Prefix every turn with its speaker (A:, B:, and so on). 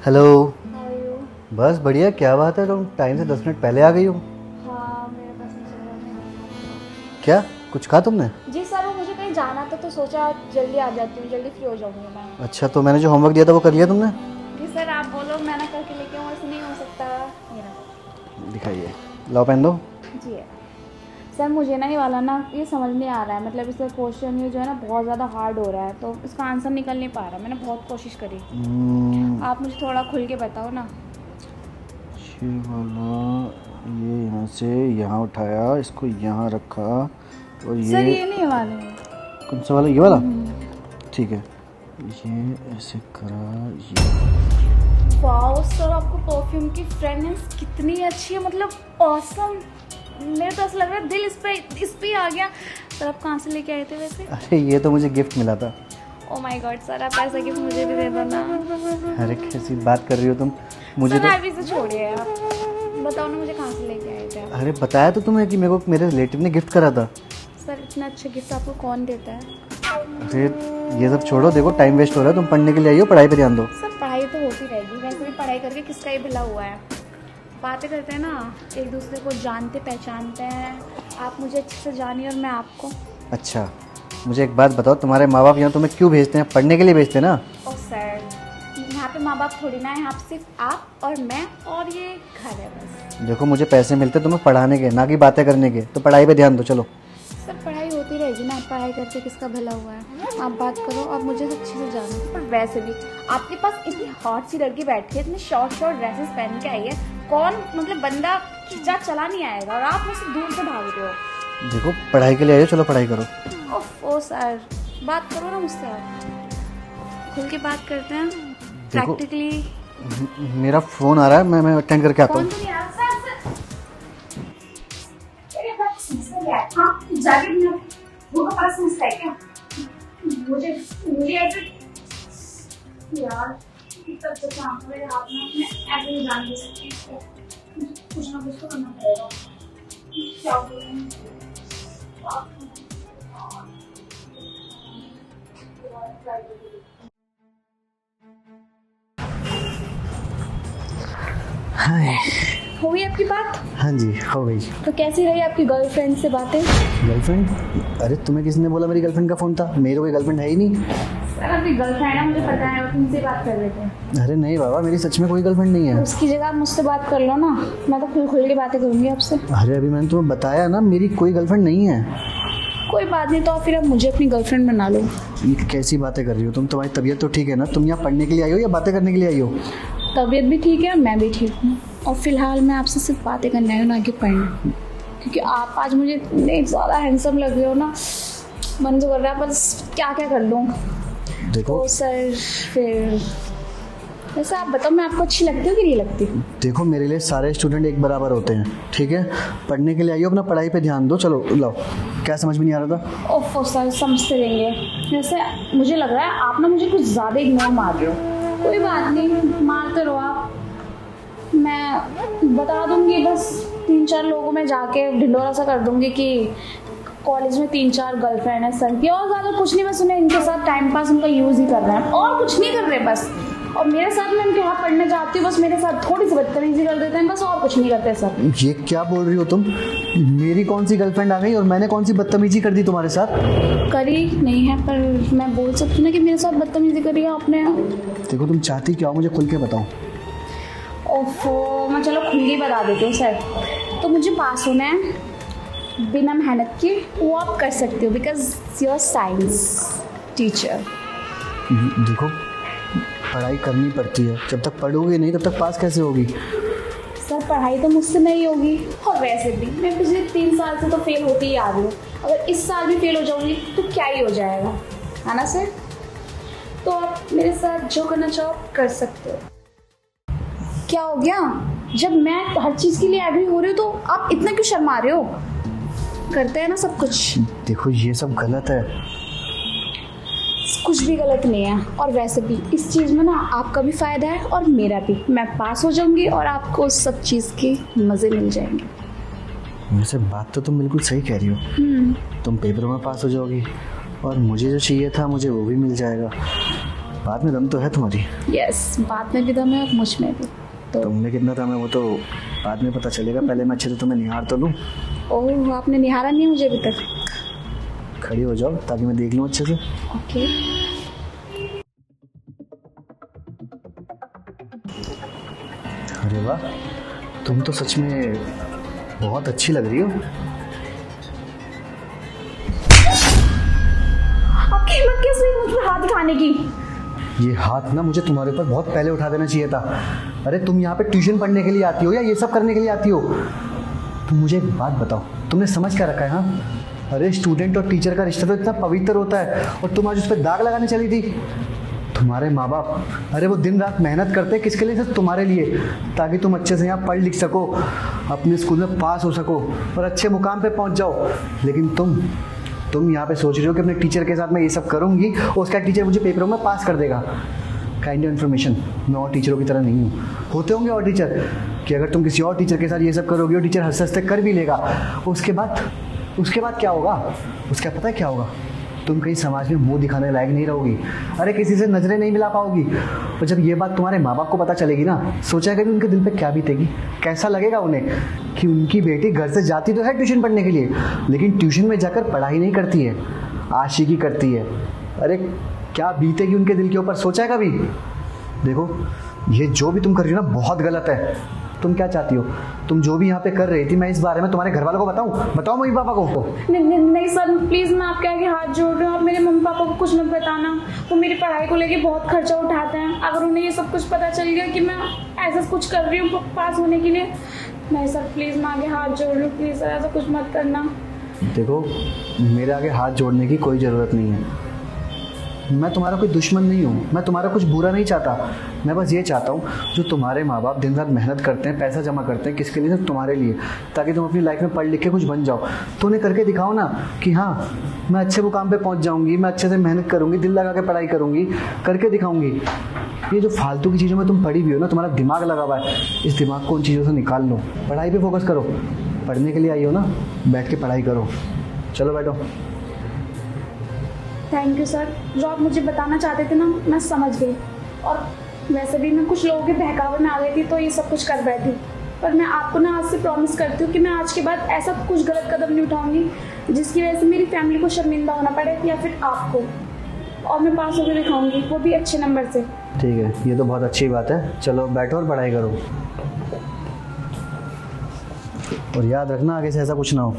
A: Hello.
B: How are you?
A: बस बढ़िया। क्या बात है, तुम टाइम से 10 मिनट पहले आ गई हो।
B: हाँ, मेरे पास नहीं चल रहा है।
A: क्या कुछ कहा तुमने?
B: जी सर, वो मुझे कहीं जाना था तो सोचा जल्दी आ जाती हूँ, जल्दी फ्री हो जाऊंगी मैं।
A: अच्छा, तो मैंने जो होमवर्क दिया था वो कर लिया तुमने?
B: जी सर, आप बोलो, मैं ना करके लेके आऊँ, ऐसे नहीं हो सकता। मेरा
A: दिखाइए। लाओ पेन दो।
B: जी है सर। मुझे ना ये वाला ना ये समझ नहीं आ रहा है, मतलब इसका क्वेश्चन ये जो है ना बहुत ज़्यादा हार्ड हो रहा है, तो इसका आंसर निकल नहीं पा रहा। मैंने बहुत कोशिश करी। आप मुझे थोड़ा खुल के बताओ ना।
A: ये वाला, ये यहाँ से यहाँ उठाया, इसको यहाँ रखा और
B: सर
A: ये
B: ये नहीं वाले हैं।
A: कौन सा वाला? ये वाला। ठीक है, ये ऐसे करा, ये।
B: वाओ सर, आपको परफ्यूम की फ्रेगनेंस कितनी अच्छी है, मतलब ऑसम। मेरे तो ऐसा लग रहा है दिल इस पे ही आ गया। सर आप कहाँ से लेके आए थे वैसे?
A: अरे ये तो मुझे गिफ्ट मिला था।
B: ओ माय गॉड सर, आप ऐसा गिफ्ट मुझे भी दे दो ना।
A: अरे कैसी बात कर रही हो तुम? मुझे
B: सर
A: तो
B: आप इसे छोड़िए, आप बताओ ना मुझे कहाँ से लेके आए थे आप?
A: अरे बताया तो तुम्हें कि मेरे को मेरे रिलेटिव ने गिफ्ट करा था।
B: सर इतना अच्छा गिफ्ट आपको कौन देता है?
A: अरे ये सब छोड़ो, देखो टाइम वेस्ट हो रहा है। तुम पढ़ने के लिए आई हो, पढ़ाई पे ध्यान दो।
B: सर पढ़ाई तो होती रहेगी, वैसे भी पढ़ाई करके किसका ही भला हुआ है। बातें करते हैं ना, एक दूसरे को जानते पहचानते हैं। आप मुझे अच्छे से जानिए और मैं आपको।
A: अच्छा, मुझे एक बात बताओ, तुम्हारे माँ बाप यहाँ तुम्हें क्यों भेजते हैं? पढ़ने के लिए भेजते हैं ना?
B: ओ सर, यहाँ पे माँ बाप थोड़ी ना है, यहाँ पे सिर्फ आप और मैं और ये घर है बस।
A: देखो मुझे पैसे मिलते हैं तुम्हें पढ़ाने के, ना कि बातें करने के। तो पढ़ाई पे ध्यान दो, चलो।
B: सर पढ़ाई होती रहेगी ना, पढ़ाई करके किसका भला हुआ है। आप बात करो, आप मुझे तो अच्छे से जानो। पर वैसे भी आपके पास इतनी हॉट सी लड़की बैठी है, इतनी शॉर्ट ड्रेसेस पहन के आई है। कौन मतलब बंदा खिंचा चला नहीं आएगा, और आप मुझसे दूर से भाग रहे हो।
A: देखो पढ़ाई के लिए आई हो, चलो पढ़ाई करो।
B: ओ सर, बात करो ना मुझसे, आप खुल के बात करते हैं
A: देखो,
B: प्रैक्टिकली।
A: मेरा फोन आ रहा है, मैं अटेंड करके आता
B: कौन
A: हूँ।
B: तो नहीं आ रहा सर? अरे बात समझ गया। हाँ जाके वो का पास समझता है क्या? मुझे ऐसे यार तब तक काम मेरे हाथ में, मैं ऐसे नहीं जान दे सकती इसको। कुछ ना कुछ तो करना पड़ेगा। क्या बोलूं?
A: हाय।
B: हो गई आपकी बात?
A: हाँ जी, हो गई।
B: तो कैसी रही आपकी गर्लफ्रेंड से बातें?
A: गर्लफ्रेंड? अरे तुम्हें किसने बोला मेरी गर्लफ्रेंड का फोन था? मेरी कोई गर्लफ्रेंड है ही नहीं।
B: सर आपकी गर्लफ्रेंड है, मुझे पता है, तुमसे बात कर रहे थे।
A: अरे नहीं बाबा, मेरी सच में कोई गर्लफ्रेंड नहीं है।
B: उसकी जगह आप मुझसे बात कर लो ना, मैं तो खुल के बातें करूंगी आपसे।
A: अरे अभी मैंने तुम्हें बताया ना, मेरी कोई गर्लफ्रेंड नहीं है।
B: कोई बात नहीं, तो फिर आप मुझे अपनी गर्लफ्रेंड बना लो।
A: ये कैसी बातें कर रही हो तुम? तुम्हारी तबीयत तो ठीक है ना? तुम यहाँ पढ़ने के लिए आई हो या बातें करने के लिए आई हो?
B: तबीयत भी ठीक है, मैं भी ठीक हूँ, और फिलहाल मैं आपसे सिर्फ बातें करने आई हूँ, ना कि पढ़ने। क्योंकि आप आज मुझे इतने ज़्यादा हैंडसम लग रहे हो ना, मन तो कर रहा है बस क्या क्या कर लूँ।
A: देखो
B: तो सर फिर वैसे आप बताओ, मैं आपको अच्छी लगती हूँ कि नहीं लगती?
A: देखो, मेरे लिए सारे स्टूडेंट एक बराबर होते हैं, ठीक है? पढ़ने के लिए आई हो, अपना पढ़ाई पे ध्यान दो। चलो लाओ। क्या समझ में नहीं आ रहा था?
B: ओफो सर, समझते रहेंगे। वैसे मुझे लग रहा है आप ना मुझे कुछ ज़्यादा इग्नोर मार रहे हो। कोई बात नहीं, मारते रहो आप, मैं बता दूंगी। बस 3-4 लोगों में जाके ढिंडोरा सा कर दूंगी कि कॉलेज में 3-4 गर्लफ्रेंड है सर की, और ज़्यादा कुछ नहीं। बस उन्हें इनके साथ टाइम पास उनका यूज़ ही कर रहे हैं, और कुछ नहीं कर रहे बस। और मेरे साथ में उनके यहाँ पढ़ने जाती हूँ, बस मेरे साथ थोड़ी सी बदतमीजी कर देते हैं बस, और कुछ नहीं करते सर।
A: ये क्या बोल रही हो तुम? मेरी कौन सी गर्लफ्रेंड आ गई और मैंने कौन सी बदतमीजी कर दी तुम्हारे साथ?
B: करी नहीं है, पर मैं बोल सकती हूँ ना कि मेरे साथ बदतमीजी करी है आपने।
A: देखो तुम चाहती क्या हो, मुझे खुल के बताओ।
B: ओफो, मैं चलो खुल के बता देती हूँ सर। तो मुझे पास होना है बिना मेहनत के, वो आप कर सकते हो, because you are science teacher.
A: देखो पढ़ाई करनी पड़ती है, जब तक पढ़ोगे नहीं तब तक पास कैसे होगी?
B: सर पढ़ाई तो मुझसे नहीं होगी, और वैसे भी मैं पिछले 3 साल से तो फेल होती ही आ रही हूँ। अगर इस साल भी फेल हो जाऊंगी तो क्या ही हो जाएगा, है ना सर? तो आप मेरे साथ जो करना चाहो कर सकते हो। क्या हो गया? जब मैं हर चीज़ के लिए एग्री हो रही हूँ तो आप इतना क्यों शर्मा रहे हो? करते हैं ना सब कुछ।
A: देखो ये सब गलत है।
B: कुछ भी गलत नहीं है, और वैसे भी इस चीज़ में ना आपका भी फ़ायदा है और मेरा भी। मैं पास हो जाऊंगी और आपको उस सब चीज़ के मज़े मिल जाएंगे।
A: वैसे बात तो तुम बिल्कुल सही कह रही हो। तुम पेपरों में पास हो जाओगी और मुझे जो चाहिए था मुझे वो भी मिल जाएगा। बात में दम तो है तुम्हारी।
B: यस, बात में भी दम है और मुझ में भी। तो
A: तुमने कितना दम है वो तो बाद में पता चलेगा, पहले मैं अच्छे से तुम्हें निहार तो लूँ।
B: ओह, आपने निहारा नहीं है मुझे अभी तक।
A: खड़ी हो जाओ ताकि मैं देख लूँ अच्छे से।
B: ओके।
A: अरे वाह, तुम तो सच में बहुत अच्छी लग रही हो।
B: आपकी हिम्मत कैसे हुई मुझ पर हाथ उठाने की?
A: ये हाथ ना मुझे तुम्हारे ऊपर बहुत पहले उठा देना चाहिए था। अरे तुम यहाँ पे ट्यूशन पढ़ने के लिए आती हो या ये सब करने के लिए आती हो? तुम मुझे एक बात बताओ, तुमने समझ क्या रखा है? हाँ, अरे स्टूडेंट और टीचर का रिश्ता तो इतना पवित्र होता है और तुम आज उस पर दाग लगाने चली थी। तुम्हारे माँ बाप, अरे वो दिन रात मेहनत करते हैं किसके लिए? सिर्फ तुम्हारे लिए, ताकि तुम अच्छे से यहाँ पढ़ लिख सको, अपने स्कूल में पास हो सको और अच्छे मुकाम पे पहुँच जाओ। लेकिन तुम यहाँ पे सोच रहे हो कि अपने टीचर के साथ मैं ये सब करूँगी और उसका टीचर मुझे पेपरों में पास कर देगा। काइंड ऑफ इन्फॉर्मेशन, मैं और टीचरों की तरह नहीं हूँ। होते होंगे और टीचर कि अगर तुम किसी और टीचर के साथ ये सब करोगे और टीचर हंसते हंसते कर भी लेगा, उसके बाद क्या होगा? उसका पता है क्या होगा? तुम कहीं समाज में मुंह दिखाने लायक नहीं रहोगी। अरे किसी से नजरें नहीं मिला पाओगी। और जब ये बात तुम्हारे माँ बाप को पता चलेगी ना, सोचा कभी उनके दिल पे क्या बीतेगी? कैसा लगेगा उन्हें कि उनकी बेटी घर से जाती तो है ट्यूशन पढ़ने के लिए, लेकिन ट्यूशन में जाकर पढ़ाई नहीं करती है, आशिकी करती है। अरे क्या बीतेगी उनके दिल के ऊपर, सोचा है कभी? देखो, ये जो भी तुम कर रही हो ना बहुत गलत है। तुम क्या चाहती हो? तुम जो भी यहाँ पे कर रही थी, मैं इस बारे में तुम्हारे घर वालों को बताऊँ मम्मी पापा को?
B: नहीं सर, प्लीज़ मैं आपके आगे हाथ जोड़ रही हूँ। आप मेरे मम्मी पापा को कुछ मत बताना। वो मेरी पढ़ाई को लेके बहुत खर्चा उठाते हैं। अगर उन्हें ये सब कुछ पता चल गया कि मैं ऐसा कुछ कर रही हूँ पास होने के लिए, नहीं सर प्लीज़, मैं आगे हाथ जोड़ रही हूँ, प्लीज़ सर ऐसा कुछ मत करना।
A: देखो, मेरे आगे हाथ जोड़ने की कोई ज़रूरत नहीं है। मैं तुम्हारा कोई दुश्मन नहीं हूँ, मैं तुम्हारा कुछ बुरा नहीं चाहता। मैं बस ये चाहता हूँ, जो तुम्हारे माँ बाप दिन रात मेहनत करते हैं, पैसा जमा करते हैं, किसके लिए? सिर्फ तुम्हारे लिए, ताकि तुम अपनी लाइफ में पढ़ लिख के कुछ बन जाओ। तो उन्हें करके दिखाओ ना कि हाँ, मैं अच्छे मुकाम पे पहुँच जाऊँगी, मैं अच्छे से मेहनत करूँगी, दिल लगा के पढ़ाई करूँगी, करके दिखाऊँगी। ये जो फालतू की चीज़ों में तुम पढ़ी हुई हो ना, तुम्हारा दिमाग लगा हुआ है, इस दिमाग को उन चीज़ों से निकाल लो, पढ़ाई पर फोकस करो। पढ़ने के लिए आई हो ना, बैठ के पढ़ाई करो। चलो बैठो।
B: थैंक यू सर, जो आप मुझे बताना चाहते थे ना मैं समझ गई। और वैसे भी मैं कुछ लोगों के बहकावे में आ गई थी तो ये सब कुछ कर बैठी। पर मैं आपको ना आज से प्रॉमिस करती हूँ कि मैं आज के बाद ऐसा कुछ गलत कदम नहीं उठाऊंगी जिसकी वजह से मेरी फैमिली को शर्मिंदा होना पड़े या फिर आपको। और मैं पास होकर दिखाऊंगी, वो भी अच्छे नंबर से।
A: ठीक है, ये तो बहुत अच्छी बात है। चलो बैठो और पढ़ाई करो, और याद रखना आगे से ऐसा कुछ ना हो।